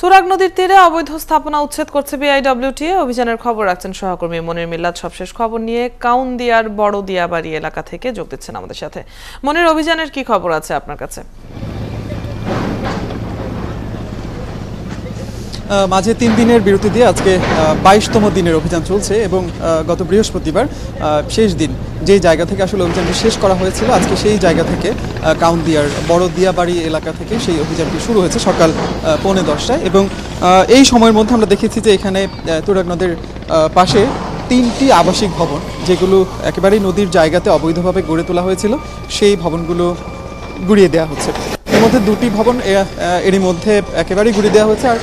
তুরাগ নদীর তীরে অবৈধ স্থাপনা উচ্ছেদ করছে বিআইডব্লিউটিএ। অভিযানের খবর রাখছেন সহকর্মী মনির মিল্লাত। সবশেষ খবর নিয়ে কাউন্দিয়ার বড় দিয়াবাড়ি এলাকা থেকে যোগ দিচ্ছেন আমাদের সাথে। মনির, অভিযানের কি খবর আছে আপনার কাছে? মাঝে ৩ দিনের বিরতি দিয়ে আজকে ২২তম দিনের অভিযান চলছে এবং গত বৃহস্পতিবার শেষ দিন যেই জায়গা থেকে আসলে অভিযানটি শেষ করা হয়েছিল, আজকে সেই জায়গা থেকে কাউন্দিয়ার বড় দিয়াবাড়ি এলাকা থেকে সেই অভিযানটি শুরু হয়েছে সকাল 10:45টায়। এবং এই সময়ের মধ্যে আমরা দেখেছি যে এখানে তুরাগ নদীর পাশে ৩টি আবাসিক ভবন, যেগুলো একেবারেই নদীর জায়গাতে অবৈধভাবে গড়ে তোলা হয়েছিল, সেই ভবনগুলো গুড়িয়ে দেওয়া হচ্ছে। এর মধ্যে 2টি ভবন এরই মধ্যে একেবারেই গুড়িয়ে দেওয়া হয়েছে। আর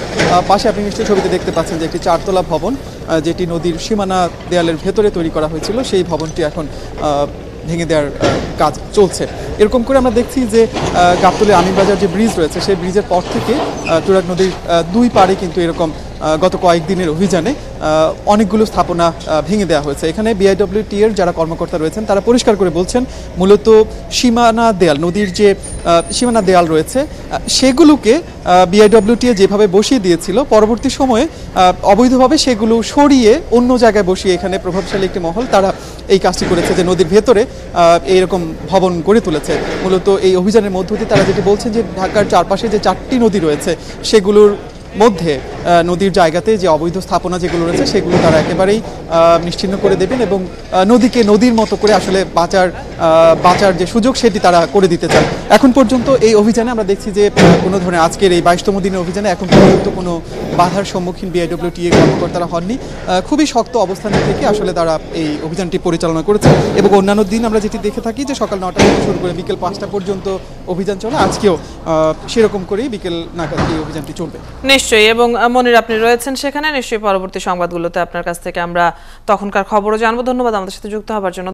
পাশে আপনি নিশ্চয়ই ছবিতে দেখতে পাচ্ছেন যে একটি 4তলা ভবন, যেটি নদীর সীমানা দেয়ালের ভেতরে তৈরি করা হয়েছিল, সেই ভবনটি এখন ভেঙে দেওয়ার কাজ চলছে। এরকম করে আমরা দেখছি যে গাবতলী আমিনবাজার যে ব্রিজ রয়েছে, সেই ব্রিজের পর থেকে তুরাগ নদীর 2 পাড়ে কিন্তু এরকম গত কয়েকদিনের অভিযানে অনেকগুলো স্থাপনা ভেঙে দেওয়া হয়েছে। এখানে বিআইডব্লিউটিএ এর যারা কর্মকর্তা রয়েছেন তারা পরিষ্কার করে বলছেন, মূলত সীমানা দেয়াল, নদীর যে সীমানা দেয়াল রয়েছে সেগুলোকে বিআইডব্লিউটিএ যেভাবে বসিয়ে দিয়েছিল, পরবর্তী সময়ে অবৈধভাবে সেগুলো সরিয়ে অন্য জায়গায় বসিয়ে এখানে প্রভাবশালী একটি মহল তারা এই কাজটি করেছে, যে নদীর ভেতরে এইরকম ভবন গড়ে তুলেছে। মূলত এই অভিযানের মধ্য দিয়ে তারা যেটি বলছেন যে ঢাকার চারপাশে যে 4টি নদী রয়েছে সেগুলোর মধ্যে নদীর জায়গাতে যে অবৈধ স্থাপনা যেগুলো রয়েছে সেগুলো তারা একেবারেই নিশ্চিহ্ন করে দেবেন এবং নদীকে নদীর মতো করে আসলে বাঁচার যে সুযোগ সেটি তারা করে দিতে চান। এখন পর্যন্ত এই অভিযানে আমরা দেখছি যে কোনো ধরনের আজকের এই 22তম দিনের অভিযানে এখন পর্যন্ত কোনো বাধার সম্মুখীন বিআইডব্লিউটিএ কর্মকর্তারা হননি। খুবই শক্ত অবস্থান থেকে আসলে তারা এই অভিযানটি পরিচালনা করেছে। এবং অন্যান্য দিন আমরা যেটি দেখে থাকি যে সকাল 9টা থেকে শুরু করে বিকেল 5টা পর্যন্ত অভিযান চলে, আজকেও সেরকম করেই বিকেল নাগাদ এই অভিযানটি চলবে। নিশ্চয়ই। এবং মনির, আপনি রয়েছেন সেখানে, নিশ্চয়ই পরবর্তী সংবাদগুলোতে আপনার কাছ থেকে আমরা তখনকার খবরও জানবো। ধন্যবাদ আমাদের সাথে যুক্ত হবার জন্য।